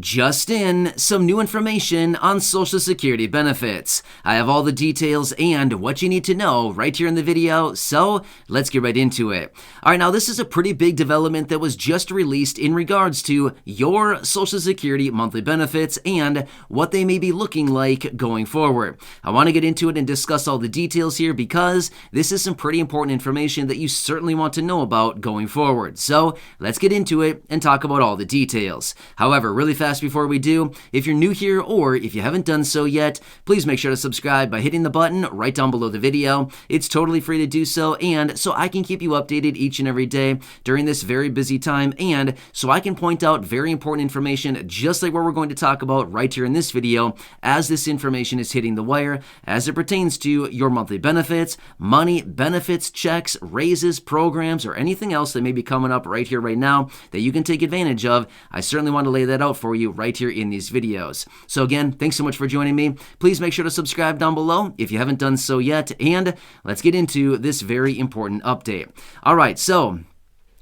Just in, some new information on Social Security benefits. I have all the details and what you need to know right here in the video, so let's get right into it. Alright, now this is a pretty big development that was just released in regards to your Social Security monthly benefits and what they may be looking like going forward. I want to get into it and discuss all the details here because this is some pretty important information that you certainly want to know about going forward. So let's get into it and talk about all the details. However, really fast before we do, if you're new here or if you haven't done so yet, please make sure to subscribe by hitting the button right down below the video. It's totally free to do so, and so I can keep you updated each and every day during this very busy time, and so I can point out very important information just like what we're going to talk about right here in this video as this information is hitting the wire as it pertains to your monthly benefits, money, benefits, checks, raises, programs, or anything else that may be coming up right here right now that you can take advantage of. I certainly want to lay that out for you right here in these videos. So again, thanks so much for joining me. Please make sure to subscribe down below if you haven't done so yet, and let's get into this very important update. All right, so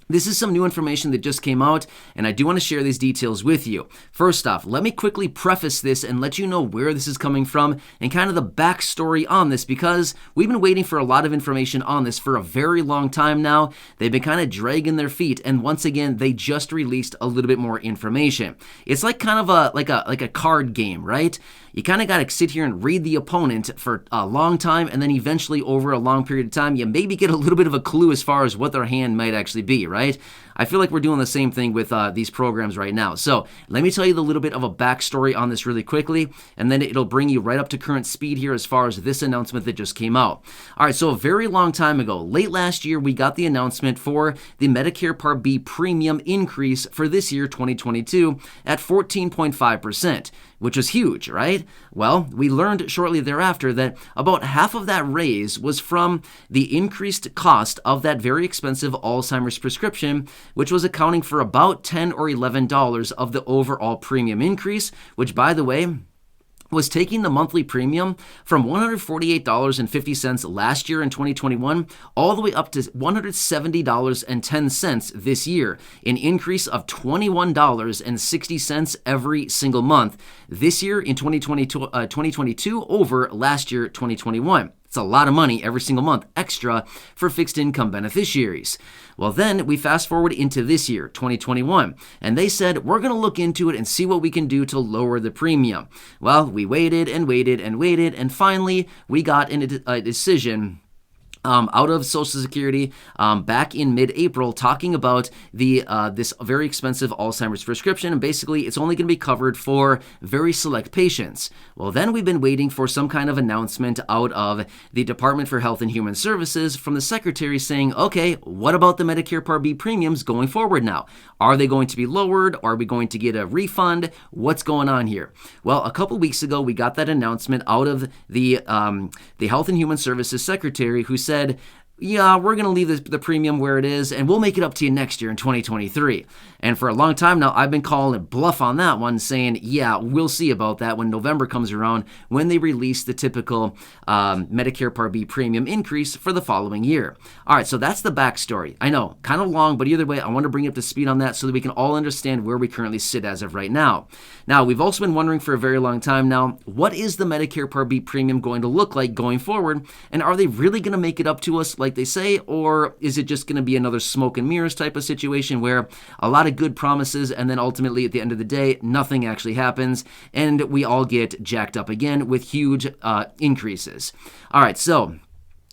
this is some new information that just came out, and I do want to share these details with you. First off, let me quickly preface this and let you know where this is coming from and kind of the backstory on this, because we've been waiting for a lot of information on this for a very long time now. They've been kind of dragging their feet, and once again, they just released a little bit more information. It's like kind of a card game, right? You kind of got to sit here and read the opponent for a long time, and then eventually over a long period of time, you maybe get a little bit of a clue as far as what their hand might actually be, right? I feel like we're doing the same thing with these programs right now. So let me tell you a little bit of a backstory on this really quickly, and then it'll bring you right up to current speed here as far as this announcement that just came out. All right, so a very long time ago, late last year, we got the announcement for the Medicare Part B premium increase for this year, 2022, at 14.5%. which was huge, right? Well, we learned shortly thereafter that about half of that raise was from the increased cost of that very expensive Alzheimer's prescription, which was accounting for about $10 or $11 of the overall premium increase, which, by the way, was taking the monthly premium from $148.50 last year in 2021 all the way up to $170.10 this year, an increase of $21.60 every single month this year in 2022 over last year, 2021. It's a lot of money every single month extra for fixed income beneficiaries. Well, then we fast forward into this year, 2021, and they said, we're going to look into it and see what we can do to lower the premium. Well, we waited and waited and waited, and finally we got a decision out of Social Security back in mid-April, talking about this very expensive Alzheimer's prescription, and basically it's only going to be covered for very select patients. Well, then we've been waiting for some kind of announcement out of the Department for Health and Human Services from the Secretary saying, okay, what about the Medicare Part B premiums going forward now? Are they going to be lowered? Are we going to get a refund? What's going on here? Well, a couple weeks ago, we got that announcement out of the Health and Human Services Secretary, who said, yeah, we're going to leave the premium where it is, and we'll make it up to you next year in 2023. And for a long time now, I've been calling it bluff on that one, saying, yeah, we'll see about that when November comes around, when they release the typical Medicare Part B premium increase for the following year. All right, so that's the backstory. I know, kind of long, but either way, I want to bring you up to speed on that so that we can all understand where we currently sit as of right now. Now, we've also been wondering for a very long time now, what is the Medicare Part B premium going to look like going forward, and are they really going to make it up to us like they say, or is it just going to be another smoke and mirrors type of situation where a lot of good promises and then ultimately at the end of the day nothing actually happens and we all get jacked up again with huge increases? All right, so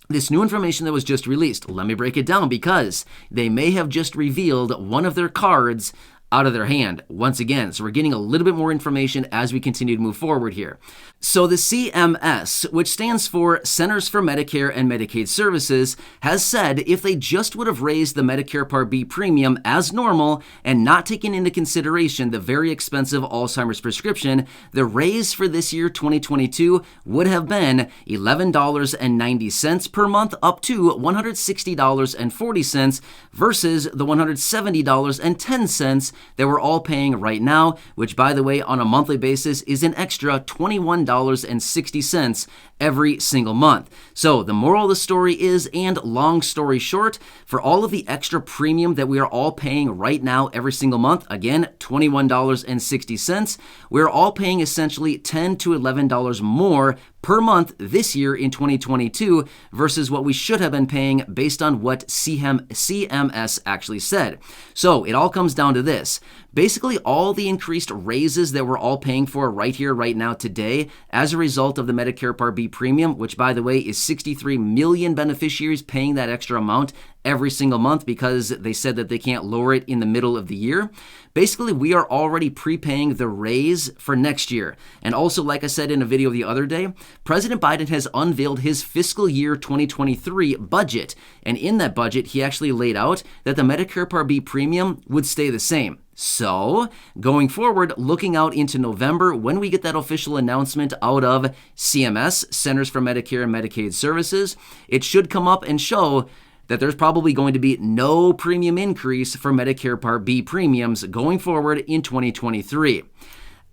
this new information that was just released, let me break it down, because they may have just revealed one of their cards out of their hand once again. So we're getting a little bit more information as we continue to move forward here. So the CMS, which stands for Centers for Medicare and Medicaid Services, has said if they just would have raised the Medicare Part B premium as normal and not taken into consideration the very expensive Alzheimer's prescription, the raise for this year, 2022, would have been $11.90 per month up to $160.40 versus the $170.10 that we're all paying right now, which, by the way, on a monthly basis is an extra $21.60 every single month. So the moral of the story is, and long story short, for all of the extra premium that we are all paying right now every single month, again, $21.60, we're all paying essentially $10 to $11 more per month this year in 2022 versus what we should have been paying based on what CMS actually said. So it all comes down to this. Basically, all the increased raises that we're all paying for right here, right now, today, as a result of the Medicare Part B premium, which, by the way, is 63 million beneficiaries paying that extra amount every single month because they said that they can't lower it in the middle of the year. Basically, we are already prepaying the raise for next year. And also, like I said in a video the other day, President Biden has unveiled his fiscal year 2023 budget. And in that budget, he actually laid out that the Medicare Part B premium would stay the same. So, going forward, looking out into November, when we get that official announcement out of CMS, Centers for Medicare and Medicaid Services, it should come up and show that there's probably going to be no premium increase for Medicare Part B premiums going forward in 2023.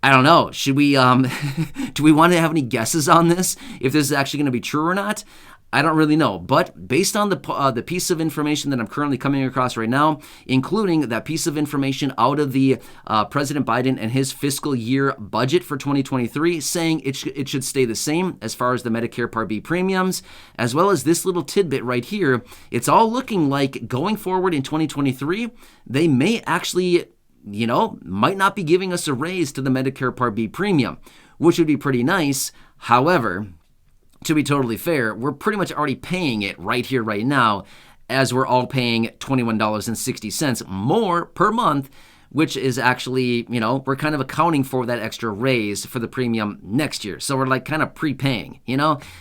I don't know. Should we, do we want to have any guesses on this, if this is actually going to be true or not? I don't really know, but based on the piece of information that I'm currently coming across right now, including that piece of information out of the President Biden and his fiscal year budget for 2023, saying it should stay the same as far as the Medicare Part B premiums, as well as this little tidbit right here, it's all looking like going forward in 2023, they may actually, might not be giving us a raise to the Medicare Part B premium, which would be pretty nice. However, to be totally fair, we're pretty much already paying it right here, right now, as we're all paying $21.60 more per month, which is actually, we're kind of accounting for that extra raise for the premium next year. So we're like kind of prepaying,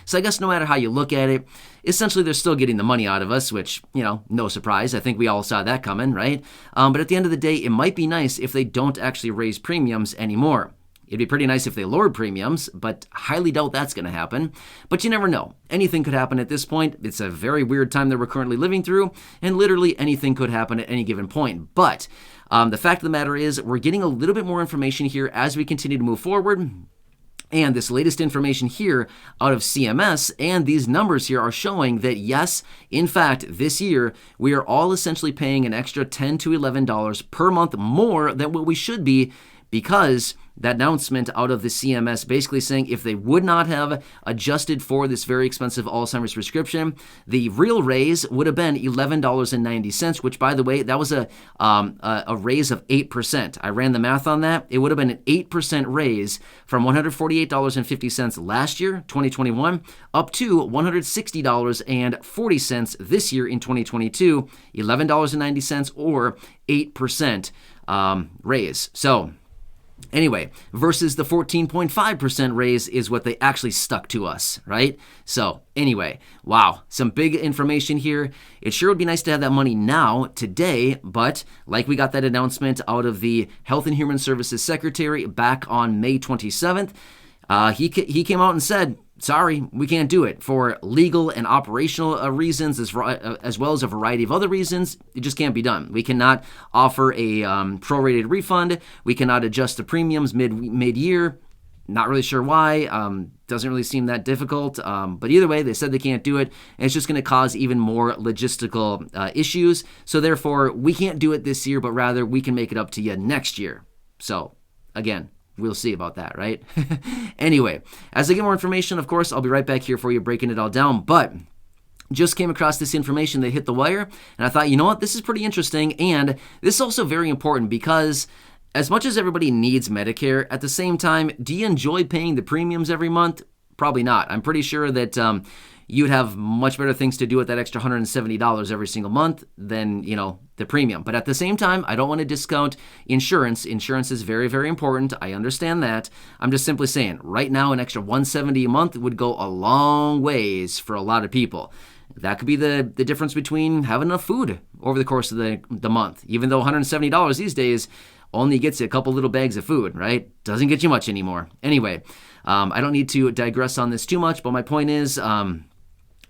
So I guess no matter how you look at it, essentially they're still getting the money out of us, which, no surprise. I think we all saw that coming, right? But at the end of the day, it might be nice if they don't actually raise premiums anymore. It'd be pretty nice if they lowered premiums, but highly doubt that's going to happen. But you never know. Anything could happen at this point. It's a very weird time that we're currently living through, and literally anything could happen at any given point. But the fact of the matter is, we're getting a little bit more information here as we continue to move forward. And this latest information here out of CMS and these numbers here are showing that, yes, in fact, this year, we are all essentially paying an extra $10 to $11 per month more than what we should be, because that announcement out of the CMS basically saying if they would not have adjusted for this very expensive Alzheimer's prescription, the real raise would have been $11.90, which, by the way, that was a raise of 8%. I ran the math on that. It would have been an 8% raise from $148.50 last year, 2021, up to $160.40 this year in 2022, $11.90 or 8% raise. So, anyway, versus the 14.5% raise is what they actually stuck to us, right? So anyway, wow, some big information here. It sure would be nice to have that money now, today, but like we got that announcement out of the Health and Human Services Secretary back on May 27th, he came out and said, sorry, we can't do it for legal and operational reasons, as well as a variety of other reasons. It just can't be done. We cannot offer a prorated refund. We cannot adjust the premiums mid-year. Not really sure why. Doesn't really seem that difficult. But either way, they said they can't do it. And it's just going to cause even more logistical issues. So therefore, we can't do it this year, but rather we can make it up to you next year. So again, we'll see about that, right? Anyway, as I get more information, of course, I'll be right back here for you breaking it all down. But just came across this information that hit the wire, and I thought, you know what, this is pretty interesting. And this is also very important because as much as everybody needs Medicare, at the same time, do you enjoy paying the premiums every month? Probably not. I'm pretty sure that you'd have much better things to do with that extra $170 every single month than, the premium. But at the same time, I don't want to discount insurance. Insurance is very, very important. I understand that. I'm just simply saying, right now, an extra $170 a month would go a long ways for a lot of people. That could be the difference between having enough food over the course of the month. Even though $170 these days only gets you a couple little bags of food, right? Doesn't get you much anymore. Anyway, I don't need to digress on this too much, but my point is,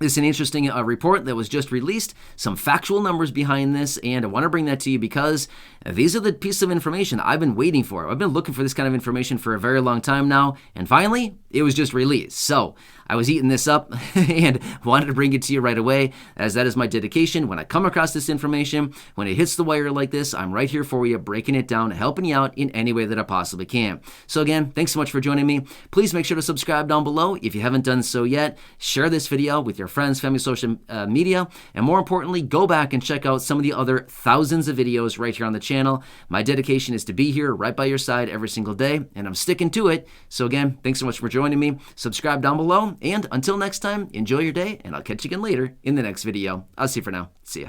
This is an interesting report that was just released, some factual numbers behind this, and I want to bring that to you because these are the pieces of information I've been waiting for. I've been looking for this kind of information for a very long time now, and finally, it was just released. So I was eating this up and wanted to bring it to you right away, as that is my dedication. When I come across this information, when it hits the wire like this, I'm right here for you, breaking it down, helping you out in any way that I possibly can. So again, thanks so much for joining me. Please make sure to subscribe down below if you haven't done so yet. Share this video with your friends, family, social media, and more importantly, go back and check out some of the other thousands of videos right here on the channel. My dedication is to be here right by your side every single day, and I'm sticking to it. So again, thanks so much for joining me. Subscribe down below, and until next time, enjoy your day, and I'll catch you again later in the next video. I'll see you for now. See ya.